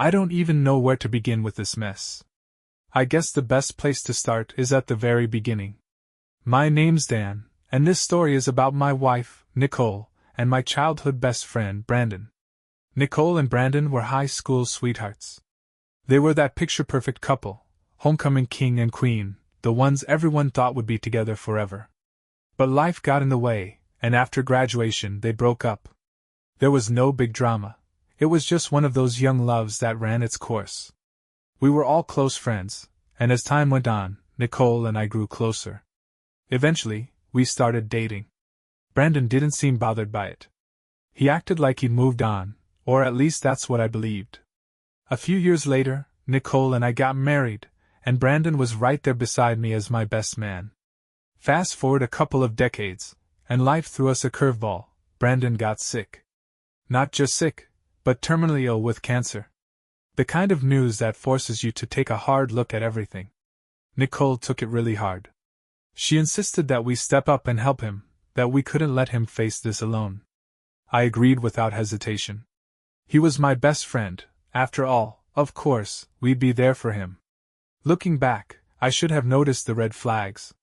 I don't even know where to begin with this mess. I guess the best place to start is at the very beginning. My name's Dan, and this story is about my wife, Nicole, and my childhood best friend, Brandon. Nicole and Brandon were high school sweethearts. They were that picture-perfect couple, homecoming king and queen, the ones everyone thought would be together forever. But life got in the way, and after graduation they broke up. There was no big drama. It was just one of those young loves that ran its course. We were all close friends, and as time went on, Nicole and I grew closer. Eventually, we started dating. Brandon didn't seem bothered by it. He acted like he'd moved on, or at least that's what I believed. A few years later, Nicole and I got married, and Brandon was right there beside me as my best man. Fast forward a couple of decades, and life threw us a curveball. Brandon got sick. Not just sick, but terminally ill with cancer. The kind of news that forces you to take a hard look at everything. Nicole took it really hard. She insisted that we step up and help him, that we couldn't let him face this alone. I agreed without hesitation. He was my best friend, after all, of course, we'd be there for him. Looking back, I should have noticed the red flags.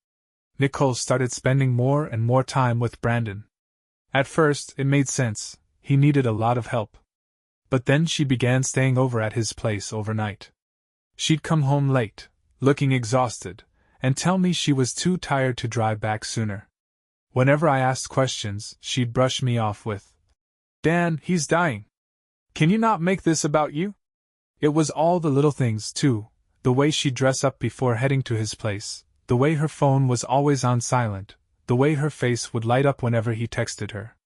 Nicole started spending more and more time with Brandon. At first, it made sense, he needed a lot of help. But then she began staying over at his place overnight. She'd come home late, looking exhausted, and tell me she was too tired to drive back sooner. Whenever I asked questions, she'd brush me off with, "Dan, he's dying. Can you not make this about you?" It was all the little things, too, the way she'd dress up before heading to his place, the way her phone was always on silent, the way her face would light up whenever he texted her.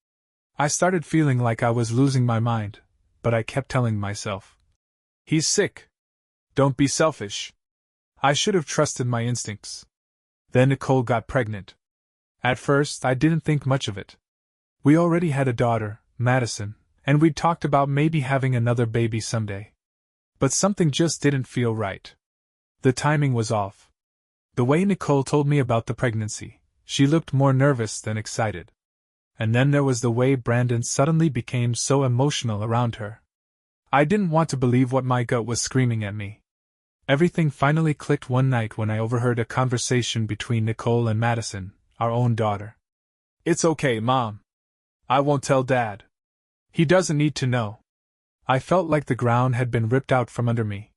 I started feeling like I was losing my mind, but I kept telling myself, "He's sick. Don't be selfish." I should have trusted my instincts. Then Nicole got pregnant. At first, I didn't think much of it. We already had a daughter, Madison, and we'd talked about maybe having another baby someday. But something just didn't feel right. The timing was off. The way Nicole told me about the pregnancy, she looked more nervous than excited. And then there was the way Brandon suddenly became so emotional around her. I didn't want to believe what my gut was screaming at me. Everything finally clicked one night when I overheard a conversation between Nicole and Madison, our own daughter. "It's okay, Mom. I won't tell Dad. He doesn't need to know." I felt like the ground had been ripped out from under me.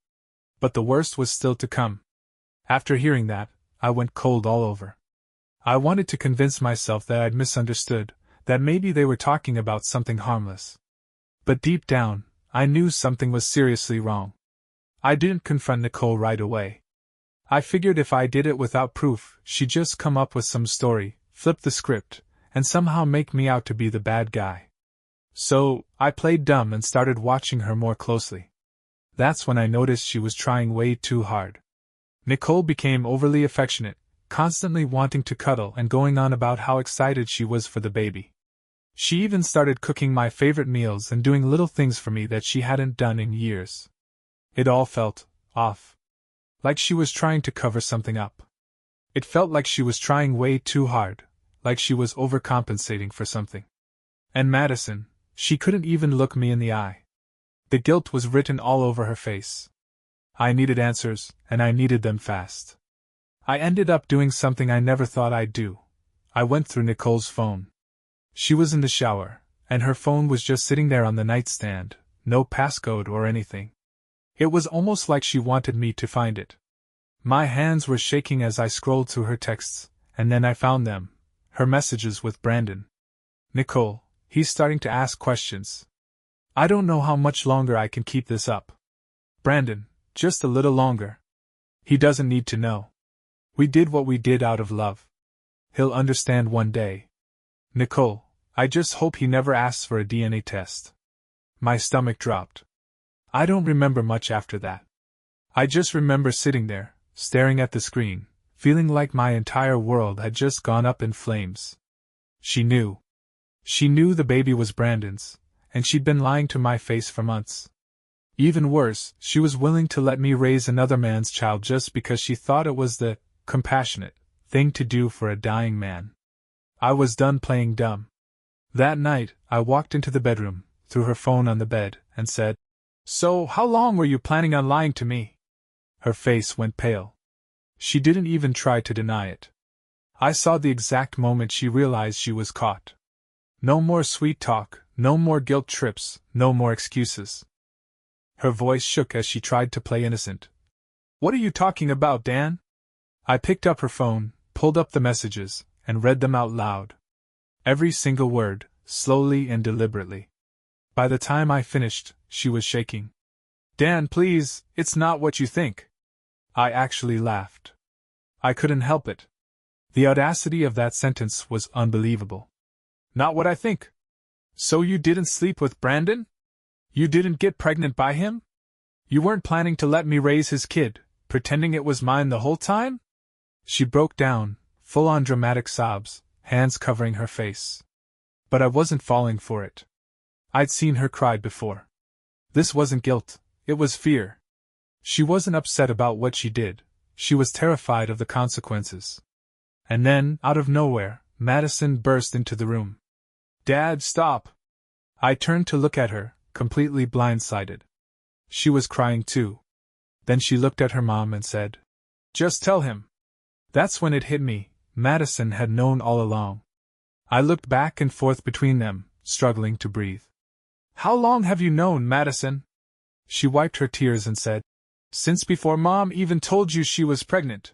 But the worst was still to come. After hearing that, I went cold all over. I wanted to convince myself that I'd misunderstood, that maybe they were talking about something harmless. But deep down, I knew something was seriously wrong. I didn't confront Nicole right away. I figured if I did it without proof, she'd just come up with some story, flip the script, and somehow make me out to be the bad guy. So, I played dumb and started watching her more closely. That's when I noticed she was trying way too hard. Nicole became overly affectionate, constantly wanting to cuddle and going on about how excited she was for the baby. She even started cooking my favorite meals and doing little things for me that she hadn't done in years. It all felt off. Like she was trying to cover something up. It felt like she was trying way too hard, like she was overcompensating for something. And Madison, she couldn't even look me in the eye. The guilt was written all over her face. I needed answers, and I needed them fast. I ended up doing something I never thought I'd do. I went through Nicole's phone. She was in the shower, and her phone was just sitting there on the nightstand, no passcode or anything. It was almost like she wanted me to find it. My hands were shaking as I scrolled through her texts, and then I found them, her messages with Brandon. "Nicole, he's starting to ask questions. I don't know how much longer I can keep this up. Brandon, just a little longer. He doesn't need to know. We did what we did out of love. He'll understand one day. Nicole, I just hope he never asks for a DNA test." My stomach dropped. I don't remember much after that. I just remember sitting there, staring at the screen, feeling like my entire world had just gone up in flames. She knew. She knew the baby was Brandon's, and she'd been lying to my face for months. Even worse, she was willing to let me raise another man's child just because she thought it was the compassionate thing to do for a dying man. I was done playing dumb. That night, I walked into the bedroom, threw her phone on the bed, and said, So, how long were you planning on lying to me? Her face went pale. She didn't even try to deny it. I saw the exact moment she realized she was caught. No more sweet talk, no more guilt trips, no more excuses. Her voice shook as she tried to play innocent. What are you talking about, Dan? I picked up her phone, pulled up the messages, and read them out loud. Every single word, slowly and deliberately. By the time I finished, she was shaking. Dan, please, it's not what you think. I actually laughed. I couldn't help it. The audacity of that sentence was unbelievable. Not what I think. So you didn't sleep with Brandon? You didn't get pregnant by him? You weren't planning to let me raise his kid, pretending it was mine the whole time? She broke down, full-on dramatic sobs, hands covering her face. But I wasn't falling for it. I'd seen her cry before. This wasn't guilt, it was fear. She wasn't upset about what she did, she was terrified of the consequences. And then, out of nowhere, Madison burst into the room. Dad, stop! I turned to look at her, completely blindsided. She was crying too. Then she looked at her mom and said, Just tell him. That's when it hit me, Madison had known all along. I looked back and forth between them, struggling to breathe. How long have you known, Madison? She wiped her tears and said, Since before Mom even told you she was pregnant.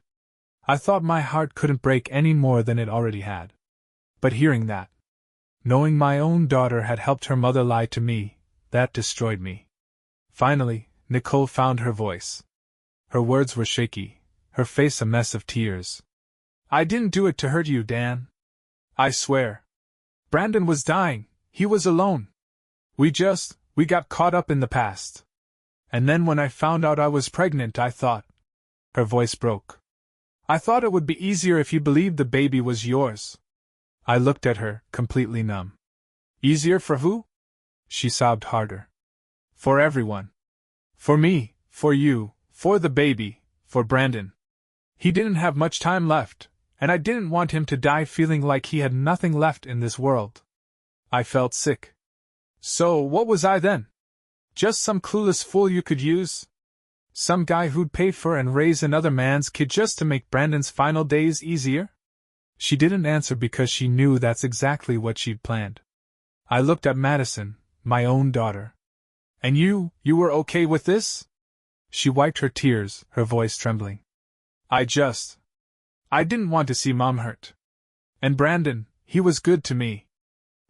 I thought my heart couldn't break any more than it already had. But hearing that, knowing my own daughter had helped her mother lie to me, that destroyed me. Finally, Nicole found her voice. Her words were shaky, her face a mess of tears. I didn't do it to hurt you, Dan. I swear. Brandon was dying, he was alone. We got caught up in the past. And then when I found out I was pregnant, I thought. Her voice broke. I thought it would be easier if you believed the baby was yours. I looked at her, completely numb. Easier for who? She sobbed harder. For everyone. For me, for you, for the baby, for Brandon. He didn't have much time left, and I didn't want him to die feeling like he had nothing left in this world. I felt sick. So, what was I then? Just some clueless fool you could use? Some guy who'd pay for and raise another man's kid just to make Brandon's final days easier? She didn't answer because she knew that's exactly what she'd planned. I looked at Madison, my own daughter. And you were okay with this? She wiped her tears, her voice trembling. I didn't want to see Mom hurt. And Brandon, he was good to me.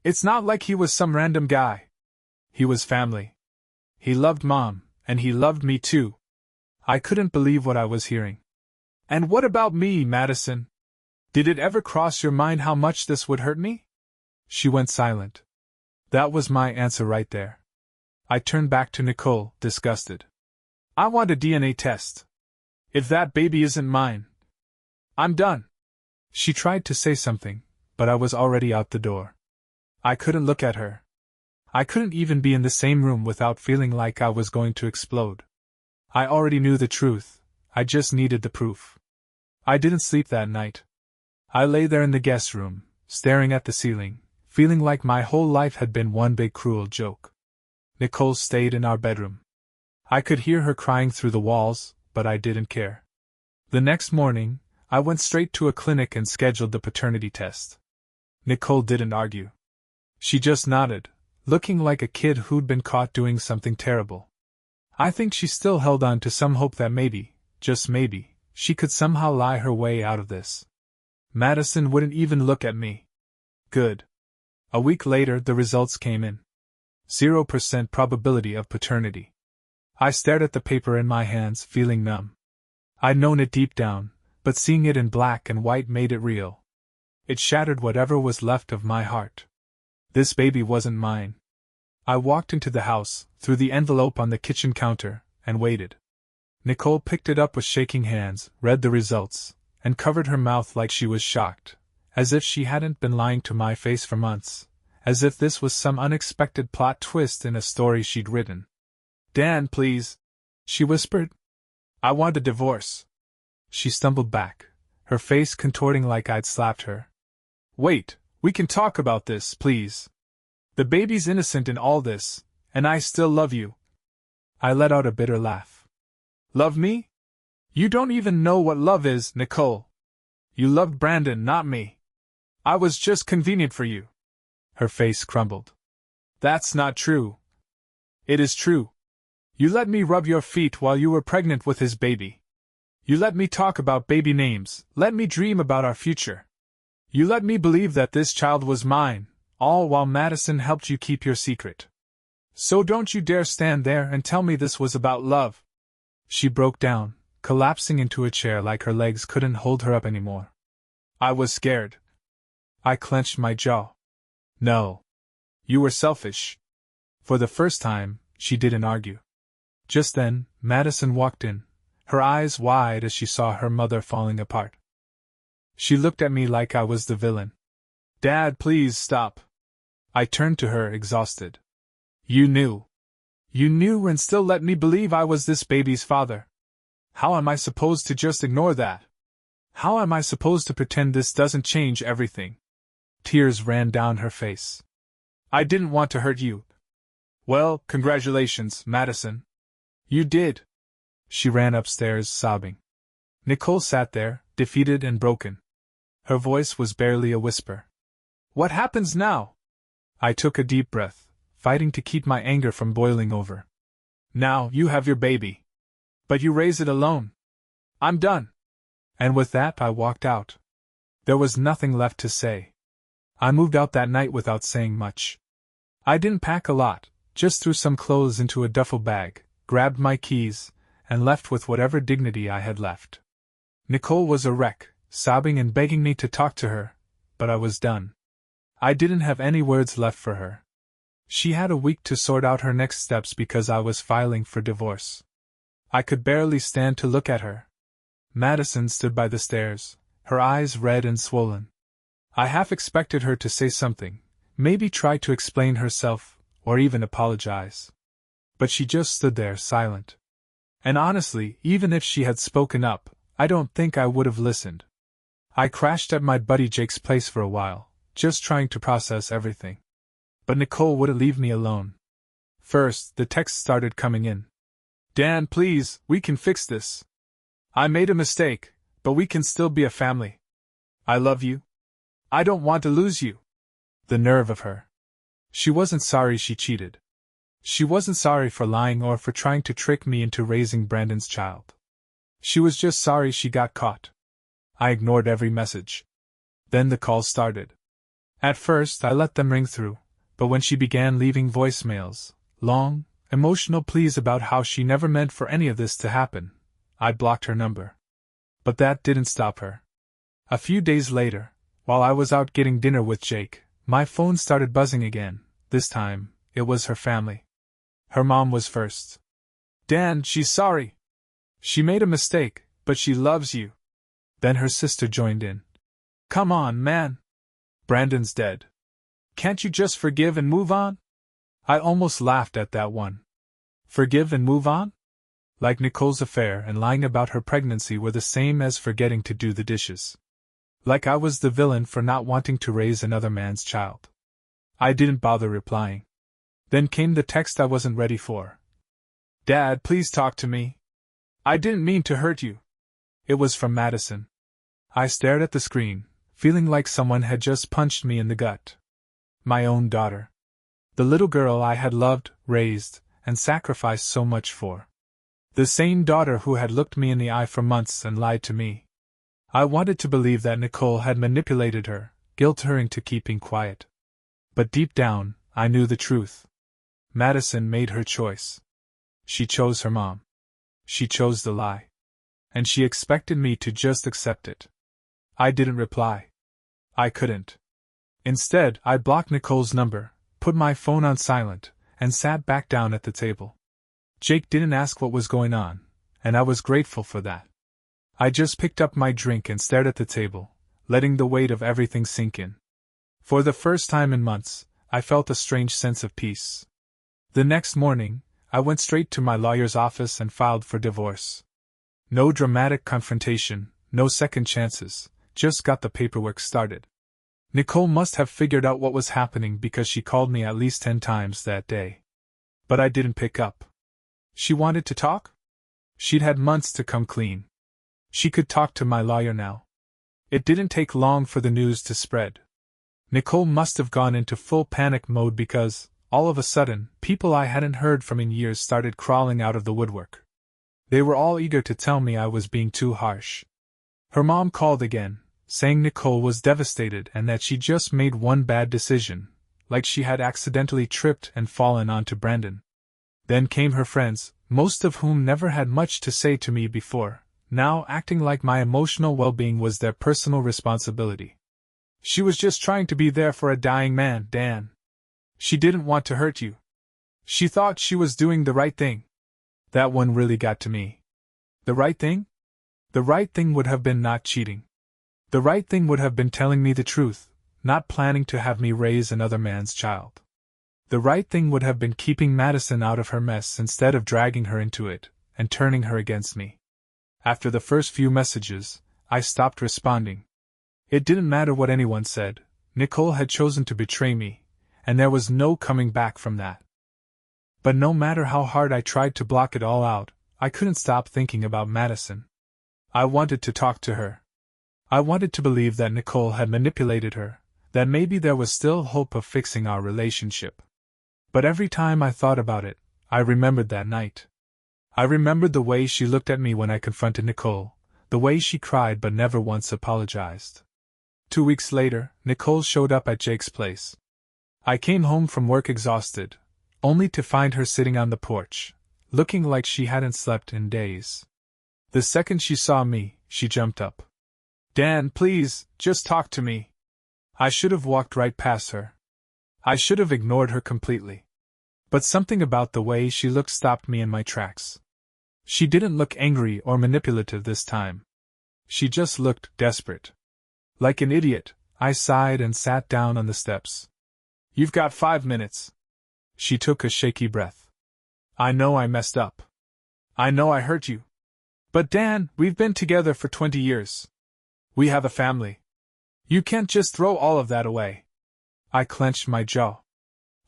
It's not like he was some random guy. He was family. He loved Mom, and he loved me too. I couldn't believe what I was hearing. And what about me, Madison? Did it ever cross your mind how much this would hurt me? She went silent. That was my answer right there. I turned back to Nicole, disgusted. I want a DNA test. If that baby isn't mine, I'm done. She tried to say something, but I was already out the door. I couldn't look at her. I couldn't even be in the same room without feeling like I was going to explode. I already knew the truth, I just needed the proof. I didn't sleep that night. I lay there in the guest room, staring at the ceiling, feeling like my whole life had been one big cruel joke. Nicole stayed in our bedroom. I could hear her crying through the walls, but I didn't care. The next morning, I went straight to a clinic and scheduled the paternity test. Nicole didn't argue. She just nodded, looking like a kid who'd been caught doing something terrible. I think she still held on to some hope that maybe, just maybe, she could somehow lie her way out of this. Madison wouldn't even look at me. Good. A week later, the results came in. 0% probability of paternity. I stared at the paper in my hands, feeling numb. I'd known it deep down, but seeing it in black and white made it real. It shattered whatever was left of my heart. This baby wasn't mine. I walked into the house, threw the envelope on the kitchen counter, and waited. Nicole picked it up with shaking hands, read the results, and covered her mouth like she was shocked, as if she hadn't been lying to my face for months, as if this was some unexpected plot twist in a story she'd written. Dan, please, she whispered. I want a divorce. She stumbled back, her face contorting like I'd slapped her. Wait, we can talk about this, please. The baby's innocent in all this, and I still love you. I let out a bitter laugh. Love me? You don't even know what love is, Nicole. You loved Brandon, not me. I was just convenient for you. Her face crumbled. That's not true. It is true. You let me rub your feet while you were pregnant with his baby. You let me talk about baby names, let me dream about our future. You let me believe that this child was mine, all while Madison helped you keep your secret. So don't you dare stand there and tell me this was about love. She broke down, collapsing into a chair like her legs couldn't hold her up anymore. I was scared. I clenched my jaw. No. You were selfish. For the first time, she didn't argue. Just then, Madison walked in, her eyes wide as she saw her mother falling apart. She looked at me like I was the villain. Dad, please stop. I turned to her, exhausted. You knew. You knew and still let me believe I was this baby's father. How am I supposed to just ignore that? How am I supposed to pretend this doesn't change everything? Tears ran down her face. I didn't want to hurt you. Well, congratulations, Madison. You did. She ran upstairs, sobbing. Nicole sat there, defeated and broken. Her voice was barely a whisper. What happens now? I took a deep breath, fighting to keep my anger from boiling over. Now you have your baby. But you raise it alone. I'm done. And with that I walked out. There was nothing left to say. I moved out that night without saying much. I didn't pack a lot, just threw some clothes into a duffel bag, grabbed my keys, and left with whatever dignity I had left. Nicole was a wreck, sobbing and begging me to talk to her, but I was done. I didn't have any words left for her. She had a week to sort out her next steps because I was filing for divorce. I could barely stand to look at her. Madison stood by the stairs, her eyes red and swollen. I half expected her to say something, maybe try to explain herself, or even apologize. But she just stood there silent. And honestly, even if she had spoken up, I don't think I would have listened. I crashed at my buddy Jake's place for a while, just trying to process everything. But Nicole wouldn't leave me alone. First, the texts started coming in. Dan, please, we can fix this. I made a mistake, but we can still be a family. I love you. I don't want to lose you. The nerve of her. She wasn't sorry she cheated. She wasn't sorry for lying or for trying to trick me into raising Brandon's child. She was just sorry she got caught. I ignored every message. Then the calls started. At first I let them ring through, but when she began leaving voicemails, long, emotional pleas about how she never meant for any of this to happen, I blocked her number. But that didn't stop her. A few days later, while I was out getting dinner with Jake, my phone started buzzing again. This time, it was her family. Her mom was first. Dan, she's sorry. She made a mistake, but she loves you. Then her sister joined in. Come on, man. Brandon's dead. Can't you just forgive and move on? I almost laughed at that one. Forgive and move on? Like Nicole's affair and lying about her pregnancy were the same as forgetting to do the dishes. Like I was the villain for not wanting to raise another man's child. I didn't bother replying. Then came the text I wasn't ready for. Dad, please talk to me. I didn't mean to hurt you. It was from Madison. I stared at the screen, feeling like someone had just punched me in the gut. My own daughter. The little girl I had loved, raised, and sacrificed so much for. The same daughter who had looked me in the eye for months and lied to me. I wanted to believe that Nicole had manipulated her, guilt her into keeping quiet. But deep down, I knew the truth. Madison made her choice. She chose her mom. She chose the lie. And she expected me to just accept it. I didn't reply. I couldn't. Instead, I blocked Nicole's number, put my phone on silent, and sat back down at the table. Jake didn't ask what was going on, and I was grateful for that. I just picked up my drink and stared at the table, letting the weight of everything sink in. For the first time in months, I felt a strange sense of peace. The next morning, I went straight to my lawyer's office and filed for divorce. No dramatic confrontation, no second chances, just got the paperwork started. Nicole must have figured out what was happening because she called me at least 10 times that day. But I didn't pick up. She wanted to talk? She'd had months to come clean. She could talk to my lawyer now. It didn't take long for the news to spread. Nicole must have gone into full panic mode because, all of a sudden, people I hadn't heard from in years started crawling out of the woodwork. They were all eager to tell me I was being too harsh. Her mom called again, saying Nicole was devastated and that she just made one bad decision, like she had accidentally tripped and fallen onto Brandon. Then came her friends, most of whom never had much to say to me before, now acting like my emotional well-being was their personal responsibility. She was just trying to be there for a dying man, Dan. She didn't want to hurt you. She thought she was doing the right thing. That one really got to me. The right thing? The right thing would have been not cheating. The right thing would have been telling me the truth, not planning to have me raise another man's child. The right thing would have been keeping Madison out of her mess instead of dragging her into it, and turning her against me. After the first few messages, I stopped responding. It didn't matter what anyone said, Nicole had chosen to betray me, and there was no coming back from that. But no matter how hard I tried to block it all out, I couldn't stop thinking about Madison. I wanted to talk to her. I wanted to believe that Nicole had manipulated her, that maybe there was still hope of fixing our relationship. But every time I thought about it, I remembered that night. I remembered the way she looked at me when I confronted Nicole, the way she cried but never once apologized. 2 weeks later, Nicole showed up at Jake's place. I came home from work exhausted, only to find her sitting on the porch, looking like she hadn't slept in days. The second she saw me, she jumped up. Dan, please, just talk to me. I should have walked right past her. I should have ignored her completely. But something about the way she looked stopped me in my tracks. She didn't look angry or manipulative this time. She just looked desperate. Like an idiot, I sighed and sat down on the steps. You've got 5 minutes. She took a shaky breath. I know I messed up. I know I hurt you. But Dan, we've been together for 20 years. We have a family. You can't just throw all of that away. I clenched my jaw.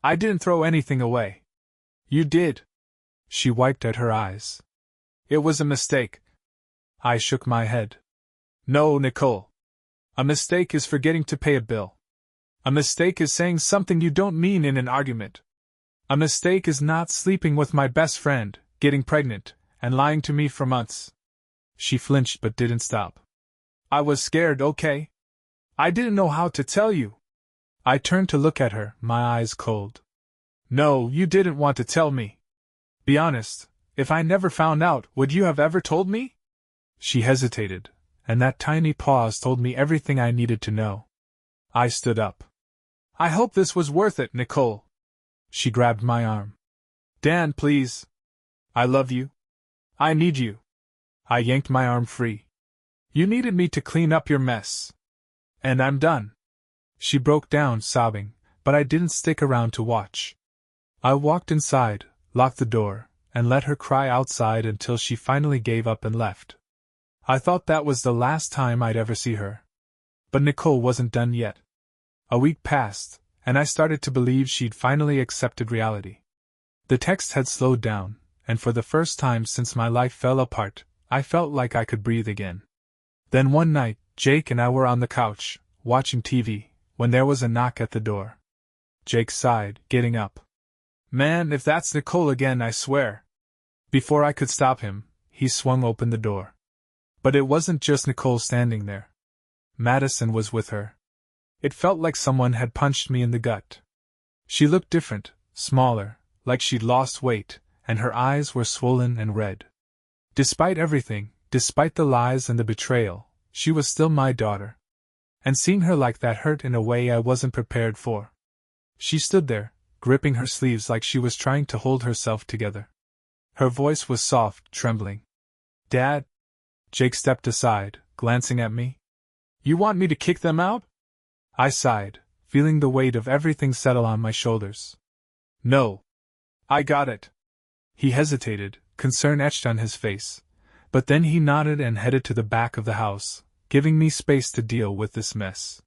I didn't throw anything away. You did. She wiped at her eyes. It was a mistake. I shook my head. No, Nicole. A mistake is forgetting to pay a bill. A mistake is saying something you don't mean in an argument. A mistake is not sleeping with my best friend, getting pregnant, and lying to me for months. She flinched but didn't stop. I was scared, okay? I didn't know how to tell you. I turned to look at her, my eyes cold. No, you didn't want to tell me. Be honest, if I never found out, would you have ever told me? She hesitated, and that tiny pause told me everything I needed to know. I stood up. I hope this was worth it, Nicole. She grabbed my arm. Dan, please. I love you. I need you. I yanked my arm free. You needed me to clean up your mess. And I'm done. She broke down, sobbing, but I didn't stick around to watch. I walked inside, locked the door, and let her cry outside until she finally gave up and left. I thought that was the last time I'd ever see her. But Nicole wasn't done yet. A week passed, and I started to believe she'd finally accepted reality. The text had slowed down, and for the first time since my life fell apart, I felt like I could breathe again. Then one night, Jake and I were on the couch, watching TV, when there was a knock at the door. Jake sighed, getting up. Man, if that's Nicole again, I swear. Before I could stop him, he swung open the door. But it wasn't just Nicole standing there. Madison was with her. It felt like someone had punched me in the gut. She looked different, smaller, like she'd lost weight, and her eyes were swollen and red. Despite everything, despite the lies and the betrayal, she was still my daughter. And seeing her like that hurt in a way I wasn't prepared for. She stood there, gripping her sleeves like she was trying to hold herself together. Her voice was soft, trembling. Dad? Jake stepped aside, glancing at me. You want me to kick them out? I sighed, feeling the weight of everything settle on my shoulders. No. I got it. He hesitated, concern etched on his face, but then he nodded and headed to the back of the house, giving me space to deal with this mess.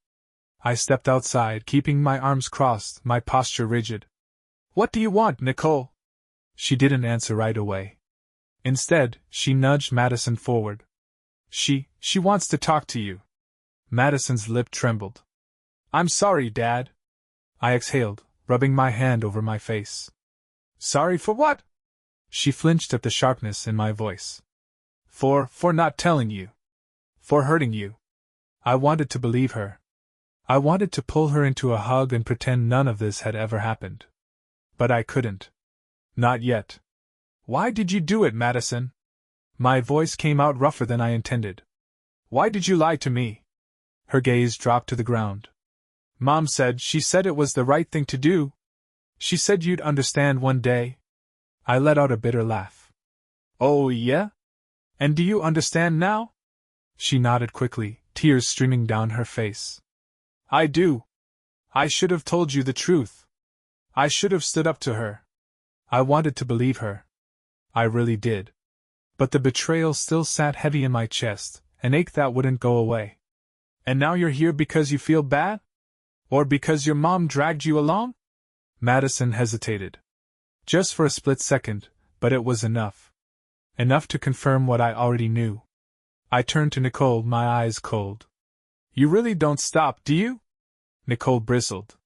I stepped outside, keeping my arms crossed, my posture rigid. What do you want, Nicole? She didn't answer right away. Instead, she nudged Madison forward. She wants to talk to you. Madison's lip trembled. I'm sorry, Dad. I exhaled, rubbing my hand over my face. Sorry for what? She flinched at the sharpness in my voice. For not telling you. For hurting you. I wanted to believe her. I wanted to pull her into a hug and pretend none of this had ever happened. But I couldn't. Not yet. Why did you do it, Madison? My voice came out rougher than I intended. Why did you lie to me? Her gaze dropped to the ground. Mom said it was the right thing to do. She said you'd understand one day. I let out a bitter laugh. Oh, yeah? And do you understand now? She nodded quickly, tears streaming down her face. I do. I should have told you the truth. I should have stood up to her. I wanted to believe her. I really did. But the betrayal still sat heavy in my chest, an ache that wouldn't go away. And now you're here because you feel bad? Or because your mom dragged you along? Madison hesitated. Just for a split second, but it was enough. Enough to confirm what I already knew. I turned to Nicole, my eyes cold. You really don't stop, do you? Nicole bristled.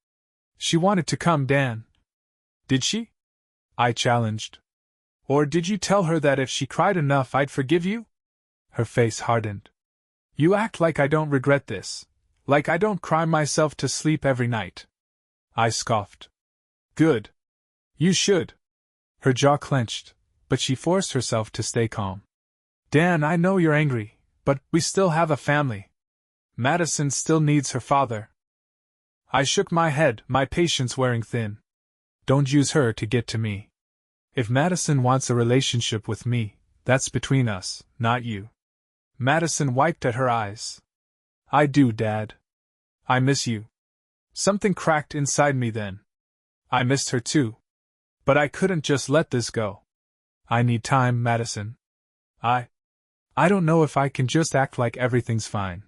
She wanted to come, Dan. Did she? I challenged. Or did you tell her that if she cried enough I'd forgive you? Her face hardened. You act like I don't regret this. Like I don't cry myself to sleep every night. I scoffed. Good. You should. Her jaw clenched, but she forced herself to stay calm. Dan, I know you're angry, but we still have a family. Madison still needs her father. I shook my head, my patience wearing thin. Don't use her to get to me. If Madison wants a relationship with me, that's between us, not you. Madison wiped at her eyes. I do, Dad. I miss you. Something cracked inside me then. I missed her too. But I couldn't just let this go. I need time, Madison. I don't know if I can just act like everything's fine.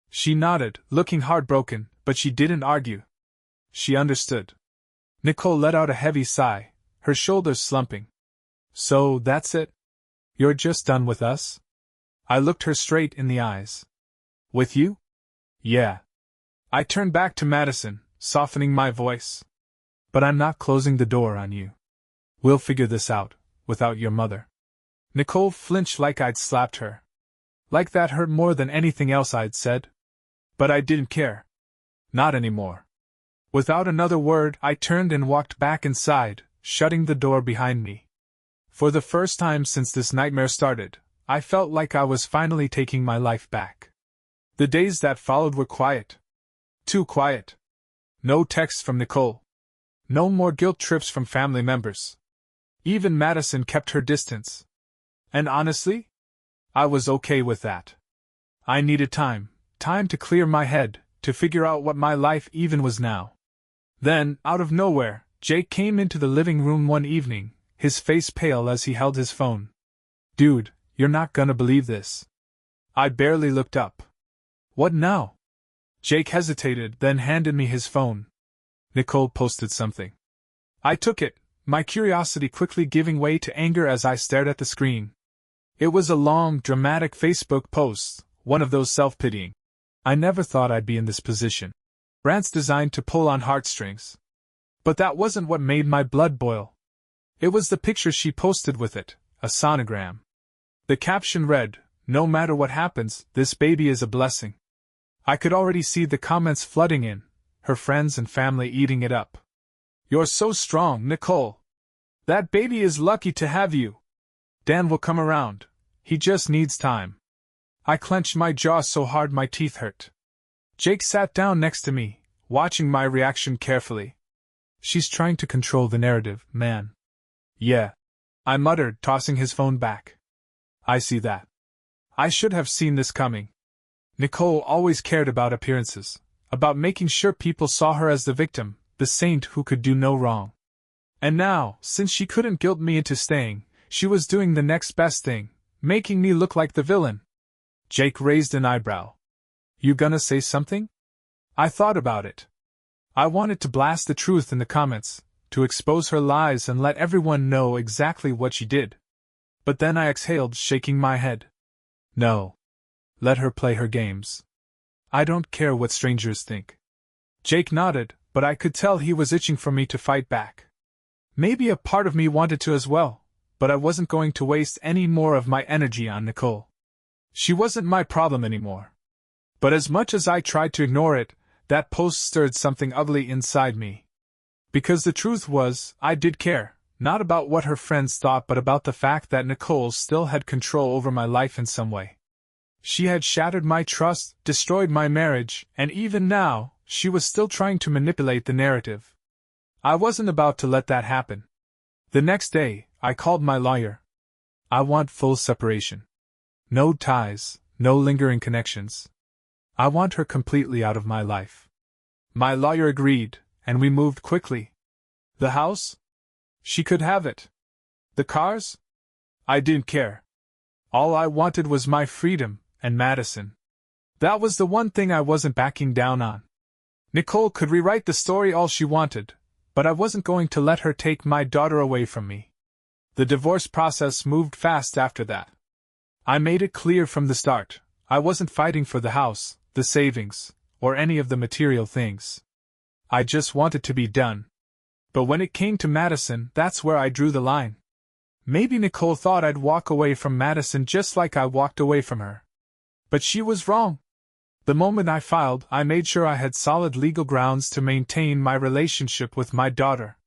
She nodded, looking heartbroken, but she didn't argue. She understood. Nicole let out a heavy sigh, her shoulders slumping. So that's it? You're just done with us? I looked her straight in the eyes. With you? Yeah. I turned back to Madison, softening my voice. But I'm not closing the door on you. We'll figure this out, without your mother. Nicole flinched like I'd slapped her. Like that hurt more than anything else I'd said. But I didn't care. Not anymore. Without another word, I turned and walked back inside, shutting the door behind me. For the first time since this nightmare started, I felt like I was finally taking my life back. The days that followed were quiet. Too quiet. No texts from Nicole. No more guilt trips from family members. Even Madison kept her distance. And honestly, I was okay with that. I needed time to clear my head, to figure out what my life even was now. Then, out of nowhere, Jake came into the living room one evening, his face pale as he held his phone. Dude, you're not gonna believe this. I barely looked up. What now? Jake hesitated, then handed me his phone. Nicole posted something. I took it, my curiosity quickly giving way to anger as I stared at the screen. It was a long, dramatic Facebook post, one of those self-pitying. I never thought I'd be in this position. Rants designed to pull on heartstrings. But that wasn't what made my blood boil. It was the picture she posted with it, a sonogram. The caption read, "No matter what happens, this baby is a blessing." I could already see the comments flooding in, her friends and family eating it up. You're so strong, Nicole. That baby is lucky to have you. Dan will come around. He just needs time. I clenched my jaw so hard my teeth hurt. Jake sat down next to me, watching my reaction carefully. She's trying to control the narrative, man. Yeah. I muttered, tossing his phone back. I see that. I should have seen this coming. Nicole always cared about appearances, about making sure people saw her as the victim, the saint who could do no wrong. And now, since she couldn't guilt me into staying, she was doing the next best thing, making me look like the villain. Jake raised an eyebrow. You gonna say something? I thought about it. I wanted to blast the truth in the comments, to expose her lies and let everyone know exactly what she did. but then I exhaled, shaking my head. No. Let her play her games. I don't care what strangers think. Jake nodded, but I could tell he was itching for me to fight back. Maybe a part of me wanted to as well, but I wasn't going to waste any more of my energy on Nicole. She wasn't my problem anymore. But as much as I tried to ignore it, that post stirred something ugly inside me. Because the truth was, I did care, not about what her friends thought but about the fact that Nicole still had control over my life in some way. She had shattered my trust, destroyed my marriage, and even now, she was still trying to manipulate the narrative. I wasn't about to let that happen. The next day, I called my lawyer. I want full separation. No ties, no lingering connections. I want her completely out of my life. My lawyer agreed, and we moved quickly. The house? She could have it. The cars? I didn't care. All I wanted was my freedom, and Madison. That was the one thing I wasn't backing down on. Nicole could rewrite the story all she wanted, but I wasn't going to let her take my daughter away from me. The divorce process moved fast after that. I made it clear from the start, I wasn't fighting for the house, the savings, or any of the material things. I just wanted to be done. But when it came to Madison, that's where I drew the line. Maybe Nicole thought I'd walk away from Madison just like I walked away from her. But she was wrong. The moment I filed, I made sure I had solid legal grounds to maintain my relationship with my daughter.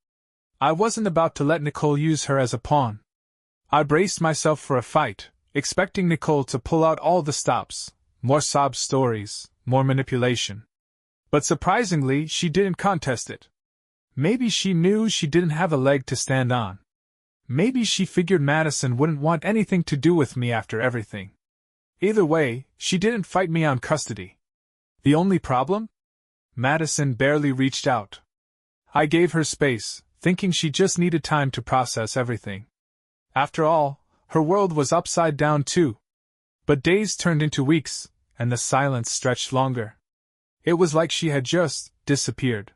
I wasn't about to let Nicole use her as a pawn. I braced myself for a fight, expecting Nicole to pull out all the stops, more sob stories, more manipulation. But surprisingly, she didn't contest it. Maybe she knew she didn't have a leg to stand on. Maybe she figured Madison wouldn't want anything to do with me after everything. Either way, she didn't fight me on custody. The only problem? Madison barely reached out. I gave her space, thinking she just needed time to process everything. After all, her world was upside down too. But days turned into weeks, and the silence stretched longer. It was like she had just disappeared.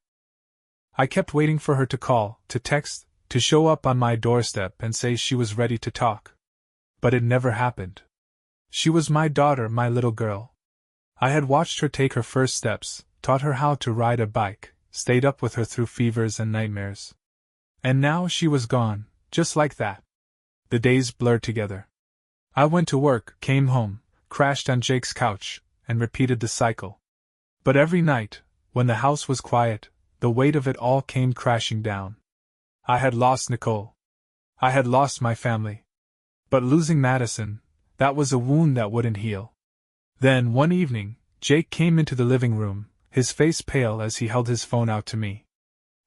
I kept waiting for her to call, to text, to show up on my doorstep and say she was ready to talk. But it never happened. She was my daughter, my little girl. I had watched her take her first steps, taught her how to ride a bike, stayed up with her through fevers and nightmares. And now she was gone, just like that. The days blurred together. I went to work, came home, crashed on Jake's couch, and repeated the cycle. But every night, when the house was quiet, the weight of it all came crashing down. I had lost Nicole. I had lost my family. But losing Madison, that was a wound that wouldn't heal. Then, one evening, Jake came into the living room, his face pale as he held his phone out to me.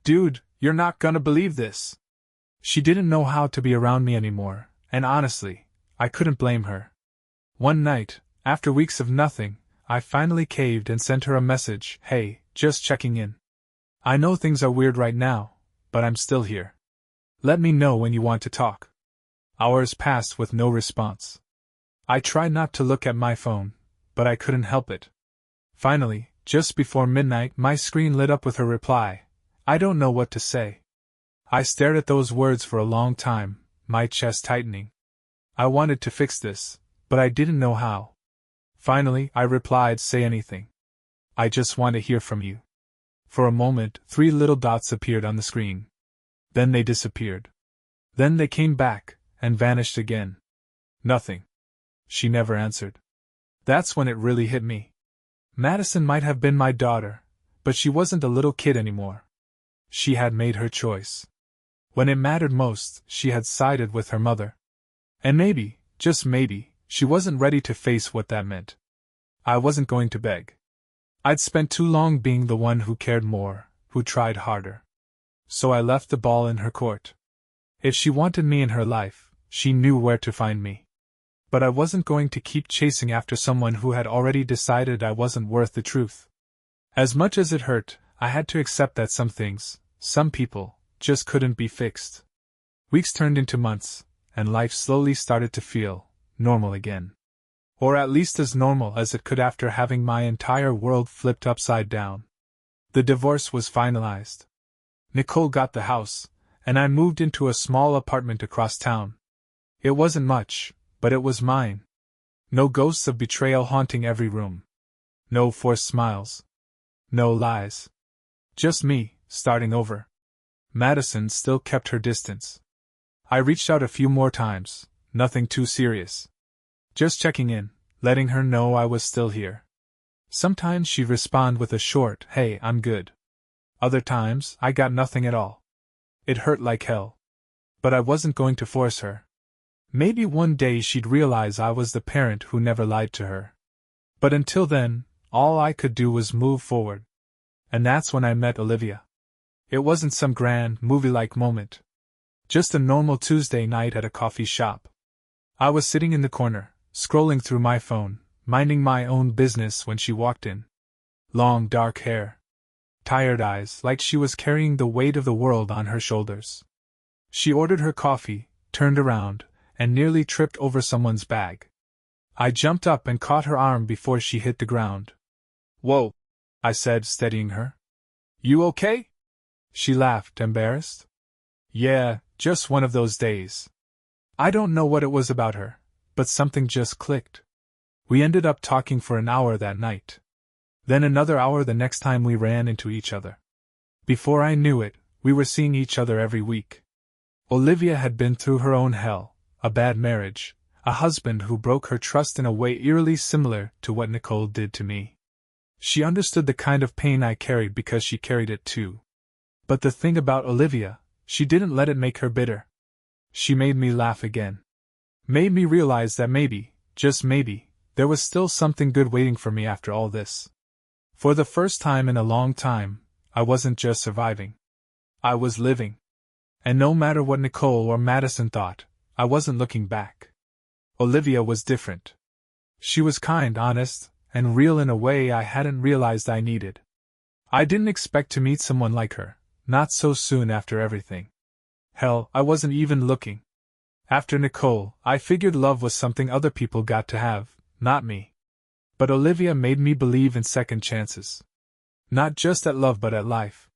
"Dude, you're not gonna believe this." She didn't know how to be around me anymore, and honestly, I couldn't blame her. One night, after weeks of nothing, I finally caved and sent her a message. "Hey, just checking in. I know things are weird right now, but I'm still here. Let me know when you want to talk." Hours passed with no response. I tried not to look at my phone, but I couldn't help it. Finally, just before midnight, my screen lit up with her reply. I don't know what to say. I stared at those words for a long time, my chest tightening. I wanted to fix this, but I didn't know how. Finally, I replied, "Say anything. I just want to hear from you." For a moment, 3 little dots appeared on the screen. Then they disappeared. Then they came back, and vanished again. Nothing. She never answered. That's when it really hit me. Madison might have been my daughter, but she wasn't a little kid anymore. She had made her choice. When it mattered most, she had sided with her mother. And maybe, just maybe, she wasn't ready to face what that meant. I wasn't going to beg. I'd spent too long being the one who cared more, who tried harder. So I left the ball in her court. If she wanted me in her life, she knew where to find me. But I wasn't going to keep chasing after someone who had already decided I wasn't worth the truth. As much as it hurt, I had to accept that some things, some people, just couldn't be fixed. Weeks turned into months, and life slowly started to feel normal again. Or at least as normal as it could after having my entire world flipped upside down. The divorce was finalized. Nicole got the house, and I moved into a small apartment across town. It wasn't much, but it was mine. No ghosts of betrayal haunting every room. No forced smiles. No lies. Just me, starting over. Madison still kept her distance. I reached out a few more times, nothing too serious. Just checking in, letting her know I was still here. Sometimes she'd respond with a short, "Hey, I'm good." Other times, I got nothing at all. It hurt like hell. But I wasn't going to force her. Maybe one day she'd realize I was the parent who never lied to her. But until then, all I could do was move forward. And that's when I met Olivia. It wasn't some grand, movie-like moment. Just a normal Tuesday night at a coffee shop. I was sitting in the corner, scrolling through my phone, minding my own business when she walked in. Long dark hair. Tired eyes, like she was carrying the weight of the world on her shoulders. She ordered her coffee, turned around, and nearly tripped over someone's bag. I jumped up and caught her arm before she hit the ground. "Whoa," I said, steadying her. "You okay?" She laughed, embarrassed. "Yeah, just one of those days." I don't know what it was about her, but something just clicked. We ended up talking for an hour that night. Then another hour the next time we ran into each other. Before I knew it, we were seeing each other every week. Olivia had been through her own hell, a bad marriage, a husband who broke her trust in a way eerily similar to what Nicole did to me. She understood the kind of pain I carried because she carried it too. But the thing about Olivia, she didn't let it make her bitter. She made me laugh again. Made me realize that maybe, just maybe, there was still something good waiting for me after all this. For the first time in a long time, I wasn't just surviving. I was living. And no matter what Nicole or Madison thought, I wasn't looking back. Olivia was different. She was kind, honest, and real in a way I hadn't realized I needed. I didn't expect to meet someone like her, not so soon after everything. Hell, I wasn't even looking. After Nicole, I figured love was something other people got to have, not me. But Olivia made me believe in second chances. Not just at love but at life.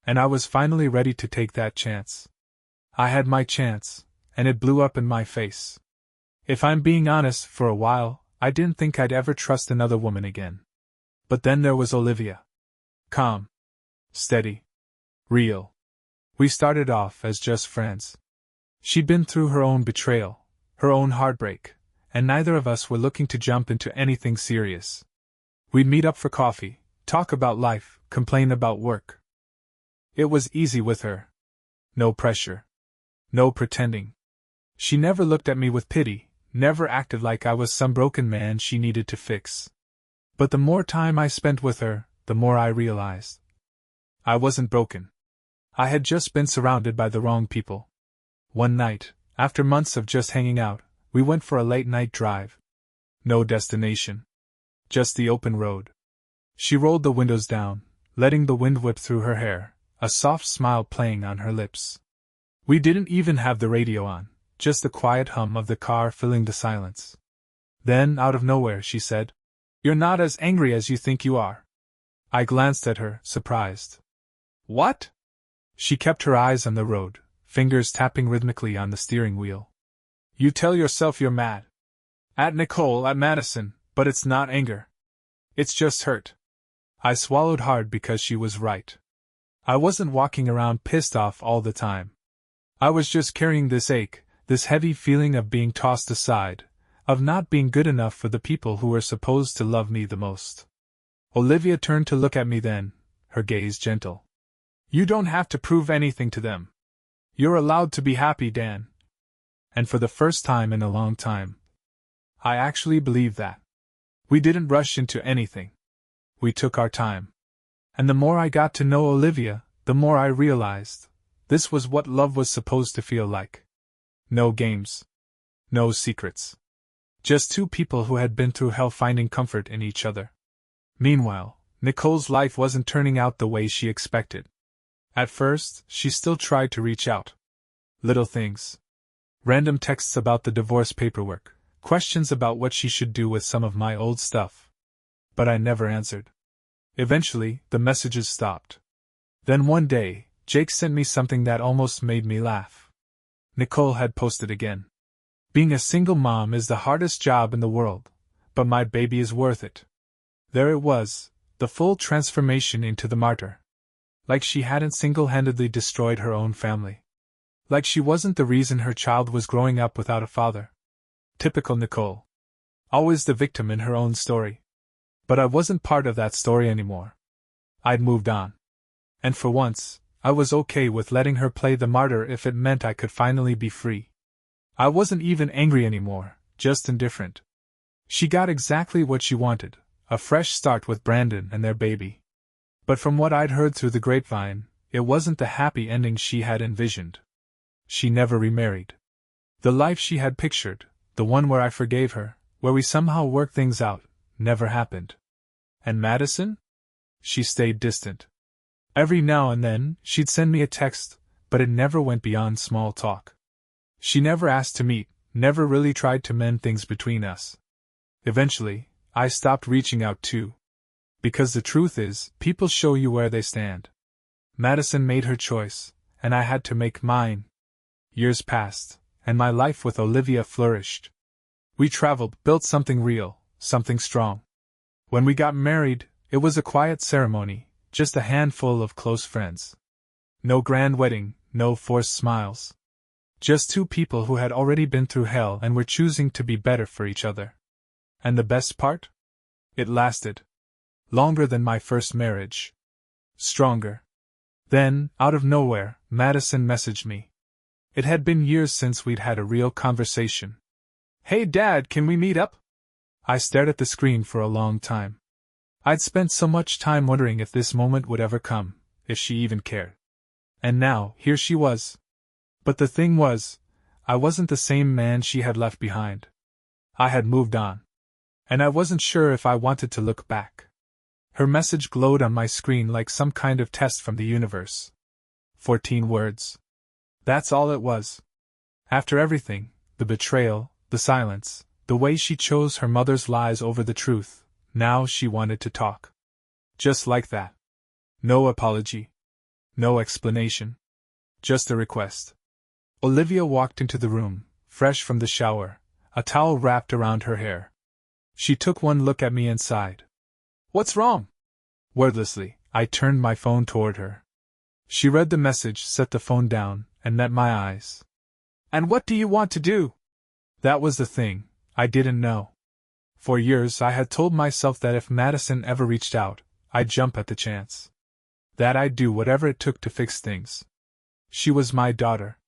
And I was finally ready to take that chance. I had my chance, and it blew up in my face. If I'm being honest, for a while, I didn't think I'd ever trust another woman again. But then there was Olivia. Calm. Steady. Real. We started off as just friends. She'd been through her own betrayal, her own heartbreak, and neither of us were looking to jump into anything serious. We'd meet up for coffee, talk about life, complain about work. It was easy with her. No pressure. No pretending. She never looked at me with pity, never acted like I was some broken man she needed to fix. But the more time I spent with her, the more I realized. I wasn't broken. I had just been surrounded by the wrong people. One night, after months of just hanging out, we went for a late-night drive. No destination. Just the open road. She rolled the windows down, letting the wind whip through her hair, a soft smile playing on her lips. We didn't even have the radio on, just the quiet hum of the car filling the silence. Then, out of nowhere, she said, "You're not as angry as you think you are." I glanced at her, surprised. "What?" She kept her eyes on the road, fingers tapping rhythmically on the steering wheel. "You tell yourself you're mad. At Nicole, at Madison, but it's not anger. It's just hurt." I swallowed hard because she was right. I wasn't walking around pissed off all the time. I was just carrying this ache, this heavy feeling of being tossed aside, of not being good enough for the people who were supposed to love me the most. Olivia turned to look at me then, her gaze gentle. "You don't have to prove anything to them. You're allowed to be happy, Dan." And for the first time in a long time, I actually believed that. We didn't rush into anything. We took our time. And the more I got to know Olivia, the more I realized this was what love was supposed to feel like. No games. No secrets. Just two people who had been through hell finding comfort in each other. Meanwhile, Nicole's life wasn't turning out the way she expected. At first, she still tried to reach out. Little things. Random texts about the divorce paperwork, questions about what she should do with some of my old stuff. But I never answered. Eventually, the messages stopped. Then one day, Jake sent me something that almost made me laugh. Nicole had posted again. Being a single mom is the hardest job in the world, but my baby is worth it. There it was, the full transformation into the martyr. Like she hadn't single-handedly destroyed her own family. Like she wasn't the reason her child was growing up without a father. Typical Nicole. Always the victim in her own story. But I wasn't part of that story anymore. I'd moved on. And for once, I was okay with letting her play the martyr if it meant I could finally be free. I wasn't even angry anymore, just indifferent. She got exactly what she wanted, a fresh start with Brandon and their baby. But from what I'd heard through the grapevine, it wasn't the happy ending she had envisioned. She never remarried. The life she had pictured, the one where I forgave her, where we somehow worked things out, never happened. And Madison? She stayed distant. Every now and then, she'd send me a text, but it never went beyond small talk. She never asked to meet, never really tried to mend things between us. Eventually, I stopped reaching out too. Because the truth is, people show you where they stand. Madison made her choice, and I had to make mine. Years passed, and my life with Olivia flourished. We traveled, built something real, something strong. When we got married, it was a quiet ceremony, just a handful of close friends. No grand wedding, no forced smiles. Just two people who had already been through hell and were choosing to be better for each other. And the best part? It lasted. Longer than my first marriage. Stronger. Then, out of nowhere, Madison messaged me. It had been years since we'd had a real conversation. "Hey Dad, can we meet up?" I stared at the screen for a long time. I'd spent so much time wondering if this moment would ever come, if she even cared. And now, here she was. But the thing was, I wasn't the same man she had left behind. I had moved on. And I wasn't sure if I wanted to look back. Her message glowed on my screen like some kind of test from the universe. 14 words. That's all it was. After everything, the betrayal, the silence, the way she chose her mother's lies over the truth, now she wanted to talk. Just like that. No apology. No explanation. Just a request. Olivia walked into the room, fresh from the shower, a towel wrapped around her hair. She took one look at me and sighed. "What's wrong?" Wordlessly, I turned my phone toward her. She read the message, set the phone down, and met my eyes. "And what do you want to do?" That was the thing, I didn't know. For years I had told myself that if Madison ever reached out, I'd jump at the chance. That I'd do whatever it took to fix things. She was my daughter.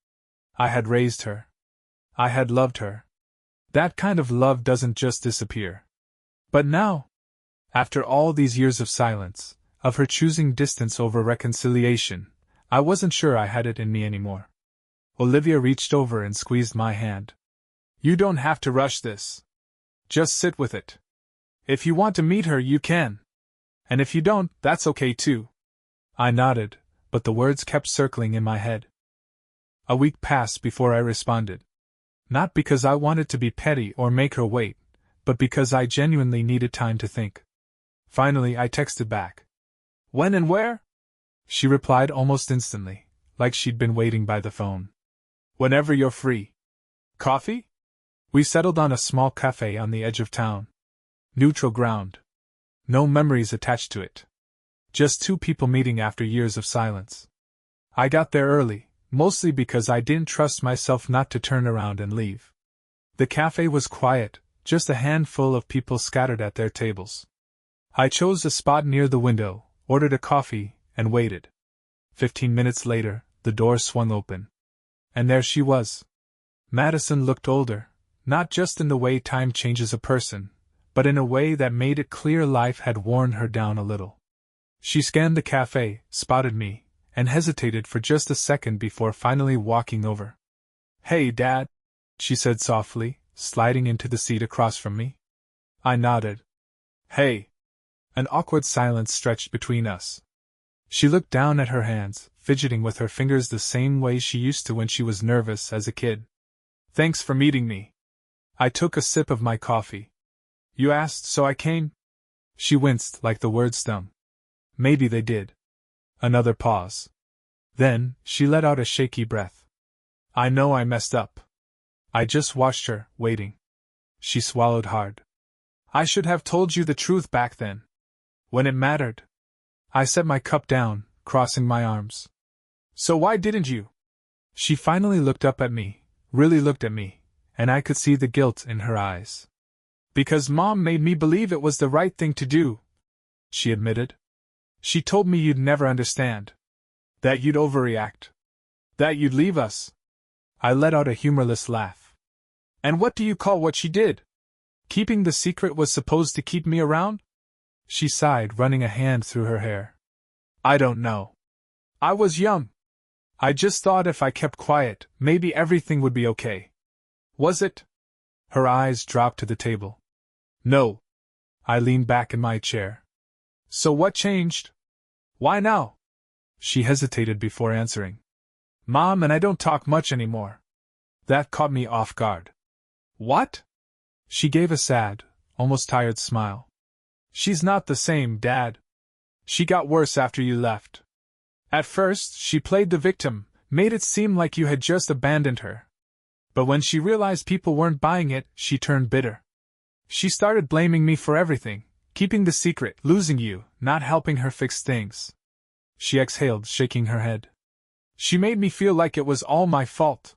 I had raised her. I had loved her. That kind of love doesn't just disappear. But now, after all these years of silence, of her choosing distance over reconciliation, I wasn't sure I had it in me anymore. Olivia reached over and squeezed my hand. "You don't have to rush this. Just sit with it. If you want to meet her, you can. And if you don't, that's okay too." I nodded, but the words kept circling in my head. A week passed before I responded. Not because I wanted to be petty or make her wait, but because I genuinely needed time to think. Finally, I texted back. "When and where?" She replied almost instantly, like she'd been waiting by the phone. "Whenever you're free." "Coffee?" We settled on a small cafe on the edge of town. Neutral ground. No memories attached to it. Just two people meeting after years of silence. I got there early, mostly because I didn't trust myself not to turn around and leave. The cafe was quiet, just a handful of people scattered at their tables. I chose a spot near the window, ordered a coffee, and waited. 15 minutes later, the door swung open. And there she was. Madison looked older, not just in the way time changes a person, but in a way that made it clear life had worn her down a little. She scanned the cafe, spotted me, and hesitated for just a second before finally walking over. "Hey, Dad," she said softly, sliding into the seat across from me. I nodded. "Hey." An awkward silence stretched between us. She looked down at her hands, fidgeting with her fingers the same way she used to when she was nervous as a kid. "Thanks for meeting me." I took a sip of my coffee. "You asked, so I came?" She winced like the words stung. Maybe they did. Another pause. Then, she let out a shaky breath. "I know I messed up. I just watched her, waiting. She swallowed hard. I should have told you the truth back then. When it mattered. I set my cup down, crossing my arms. So why didn't you? She finally looked up at me, really looked at me, and I could see the guilt in her eyes. Because Mom made me believe it was the right thing to do, she admitted. She told me you'd never understand. That you'd overreact. That you'd leave us. I let out a humorless laugh. And what do you call what she did? Keeping the secret was supposed to keep me around? She sighed, running a hand through her hair. I don't know. I was young. I just thought if I kept quiet, maybe everything would be okay. Was it? Her eyes dropped to the table. No. I leaned back in my chair. So what changed? Why now? She hesitated before answering. Mom and I don't talk much anymore. That caught me off guard. What? She gave a sad, almost tired smile. She's not the same, Dad. She got worse after you left. At first, she played the victim, made it seem like you had just abandoned her. But when she realized people weren't buying it, she turned bitter. She started blaming me for everything, keeping the secret, losing you, not helping her fix things. She exhaled, shaking her head. She made me feel like it was all my fault.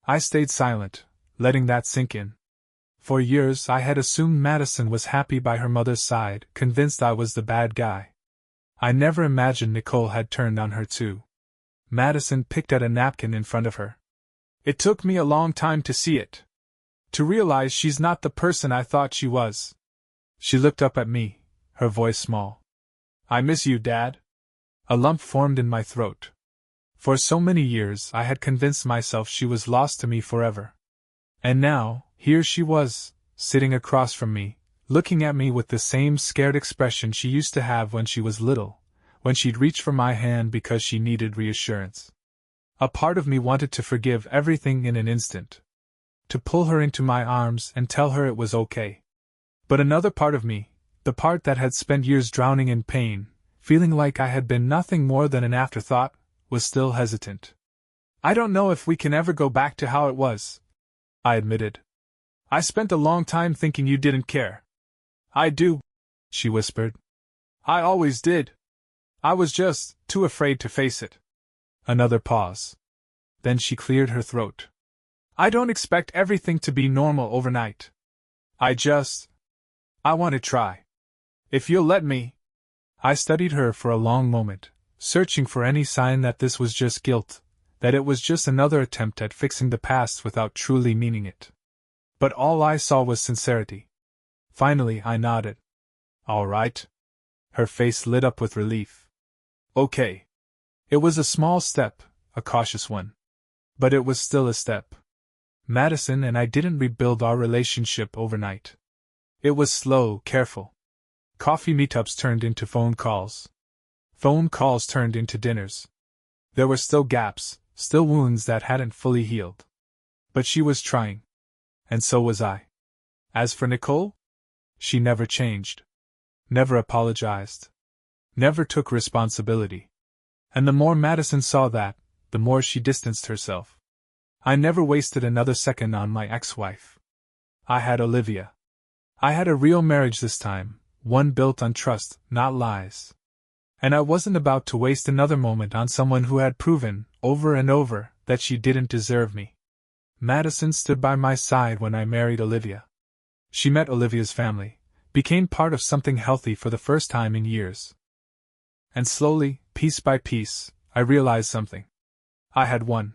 I stayed silent, letting that sink in. For years I had assumed Madison was happy by her mother's side, convinced I was the bad guy. I never imagined Nicole had turned on her too. Madison picked at a napkin in front of her. It took me a long time to see it. To realize she's not the person I thought she was. She looked up at me, her voice small. I miss you, Dad. A lump formed in my throat. For so many years I had convinced myself she was lost to me forever. And now, here she was, sitting across from me, looking at me with the same scared expression she used to have when she was little, when she'd reach for my hand because she needed reassurance. A part of me wanted to forgive everything in an instant. To pull her into my arms and tell her it was okay. But another part of me, the part that had spent years drowning in pain, feeling like I had been nothing more than an afterthought, was still hesitant. I don't know if we can ever go back to how it was, I admitted. I spent a long time thinking you didn't care. I do, she whispered. I always did. I was just too afraid to face it. Another pause. Then she cleared her throat. I don't expect everything to be normal overnight. I want to try. If you'll let me. I studied her for a long moment, searching for any sign that this was just guilt, that it was just another attempt at fixing the past without truly meaning it. But all I saw was sincerity. Finally, I nodded. All right. Her face lit up with relief. Okay. It was a small step, a cautious one. But it was still a step. Madison and I didn't rebuild our relationship overnight. It was slow, careful. Coffee meetups turned into phone calls. Phone calls turned into dinners. There were still gaps, still wounds that hadn't fully healed. But she was trying. And so was I. As for Nicole, she never changed. Never apologized. Never took responsibility. And the more Madison saw that, the more she distanced herself. I never wasted another second on my ex-wife. I had Olivia. I had a real marriage this time, one built on trust, not lies. And I wasn't about to waste another moment on someone who had proven, over and over, that she didn't deserve me. Madison stood by my side when I married Olivia. She met Olivia's family, became part of something healthy for the first time in years. And slowly, piece by piece, I realized something. I had won.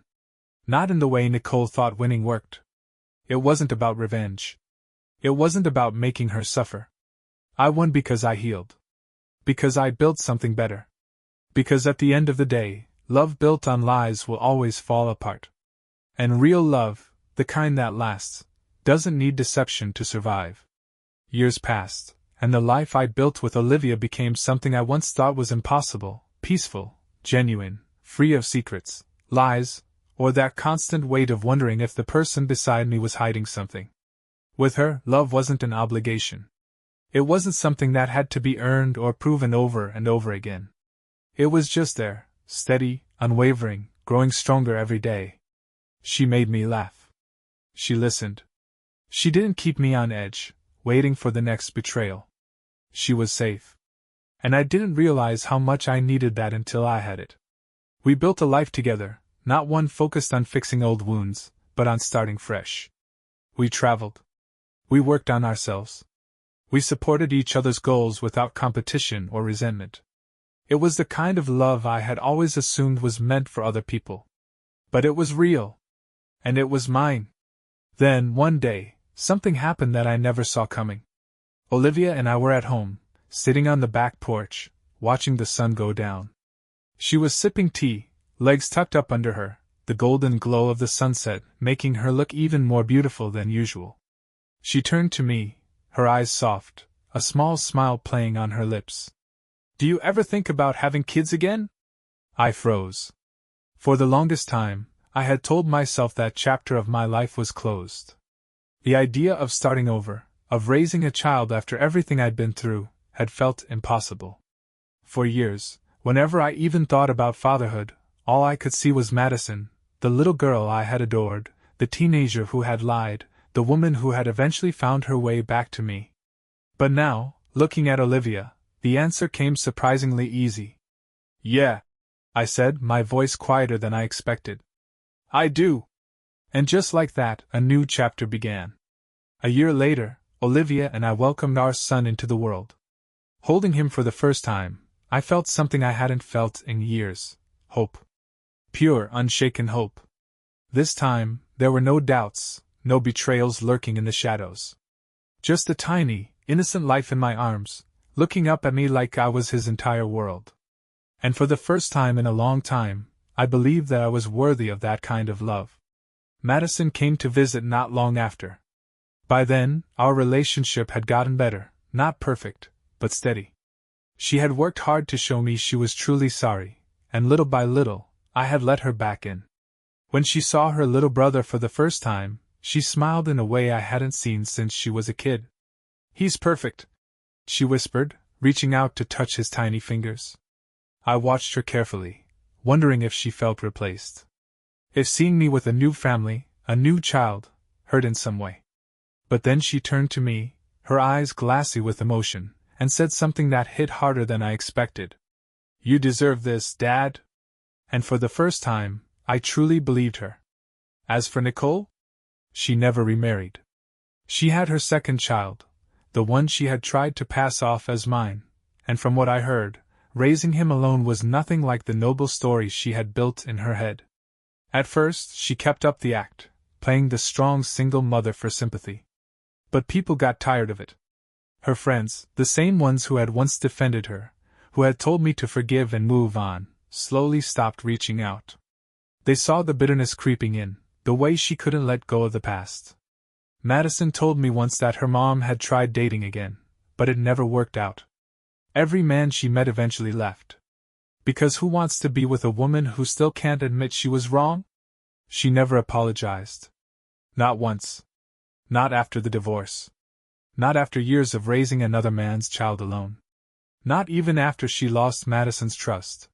Not in the way Nicole thought winning worked. It wasn't about revenge. It wasn't about making her suffer. I won because I healed. Because I built something better. Because at the end of the day, love built on lies will always fall apart. And real love, the kind that lasts, doesn't need deception to survive. Years passed, and the life I built with Olivia became something I once thought was impossible, peaceful, genuine, free of secrets, lies, or that constant weight of wondering if the person beside me was hiding something. With her, love wasn't an obligation. It wasn't something that had to be earned or proven over and over again. It was just there, steady, unwavering, growing stronger every day. She made me laugh. She listened. She didn't keep me on edge, waiting for the next betrayal. She was safe. And I didn't realize how much I needed that until I had it. We built a life together, not one focused on fixing old wounds, but on starting fresh. We traveled. We worked on ourselves. We supported each other's goals without competition or resentment. It was the kind of love I had always assumed was meant for other people. But it was real. And it was mine. Then, one day, something happened that I never saw coming. Olivia and I were at home, sitting on the back porch, watching the sun go down. She was sipping tea, legs tucked up under her, the golden glow of the sunset making her look even more beautiful than usual. She turned to me, her eyes soft, a small smile playing on her lips. "Do you ever think about having kids again?" I froze. For the longest time, I had told myself that chapter of my life was closed. The idea of starting over, of raising a child after everything I'd been through, had felt impossible. For years, whenever I even thought about fatherhood, all I could see was Madison, the little girl I had adored, the teenager who had lied, the woman who had eventually found her way back to me. But now, looking at Olivia, the answer came surprisingly easy. "Yeah," I said, my voice quieter than I expected. "I do." And just like that, a new chapter began. A year later, Olivia and I welcomed our son into the world. Holding him for the first time, I felt something I hadn't felt in years: hope. Pure, unshaken hope. This time, there were no doubts, no betrayals lurking in the shadows. Just a tiny, innocent life in my arms, looking up at me like I was his entire world. And for the first time in a long time, I believed that I was worthy of that kind of love. Madison came to visit not long after. By then, our relationship had gotten better, not perfect, but steady. She had worked hard to show me she was truly sorry, and little by little, I had let her back in. When she saw her little brother for the first time, she smiled in a way I hadn't seen since she was a kid. "He's perfect," she whispered, reaching out to touch his tiny fingers. I watched her carefully, wondering if she felt replaced. If seeing me with a new family, a new child, hurt in some way. But then she turned to me, her eyes glassy with emotion, and said something that hit harder than I expected. "You deserve this, Dad." And for the first time, I truly believed her. As for Nicole, she never remarried. She had her second child, the one she had tried to pass off as mine, and from what I heard, raising him alone was nothing like the noble story she had built in her head. At first, she kept up the act, playing the strong single mother for sympathy. But people got tired of it. Her friends, the same ones who had once defended her, who had told me to forgive and move on, slowly stopped reaching out. They saw the bitterness creeping in, the way she couldn't let go of the past. Madison told me once that her mom had tried dating again, but it never worked out. Every man she met eventually left. Because who wants to be with a woman who still can't admit she was wrong? She never apologized. Not once. Not after the divorce. Not after years of raising another man's child alone. Not even after she lost Madison's trust.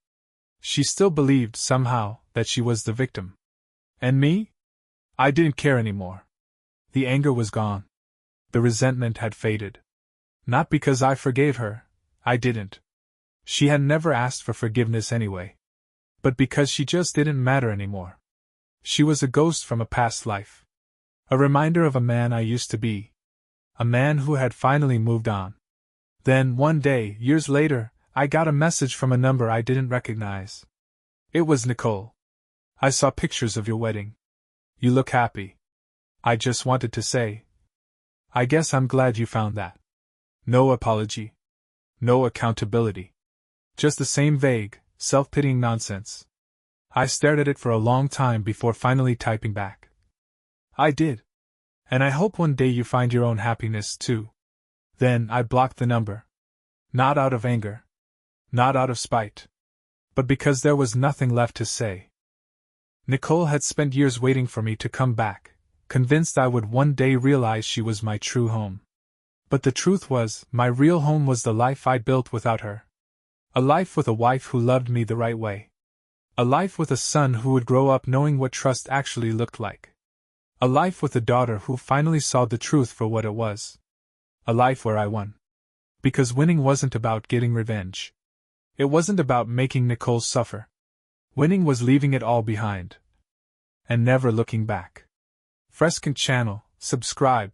She still believed, somehow, that she was the victim. And me? I didn't care anymore. The anger was gone. The resentment had faded. Not because I forgave her. I didn't. She had never asked for forgiveness anyway. But because she just didn't matter anymore. She was a ghost from a past life. A reminder of a man I used to be. A man who had finally moved on. Then, one day, years later, I got a message from a number I didn't recognize. It was Nicole. "I saw pictures of your wedding. You look happy." I just wanted to say, "I guess I'm glad you found that." No apology. No accountability. Just the same vague, self-pitying nonsense. I stared at it for a long time before finally typing back. "I did. And I hope one day you find your own happiness, too." Then I blocked the number. Not out of anger. Not out of spite. But because there was nothing left to say. Nicole had spent years waiting for me to come back, convinced I would one day realize she was my true home. But the truth was, my real home was the life I'd built without her. A life with a wife who loved me the right way. A life with a son who would grow up knowing what trust actually looked like. A life with a daughter who finally saw the truth for what it was. A life where I won. Because winning wasn't about getting revenge. It wasn't about making Nicole suffer. Winning was leaving it all behind. And never looking back. Frescont channel, subscribe.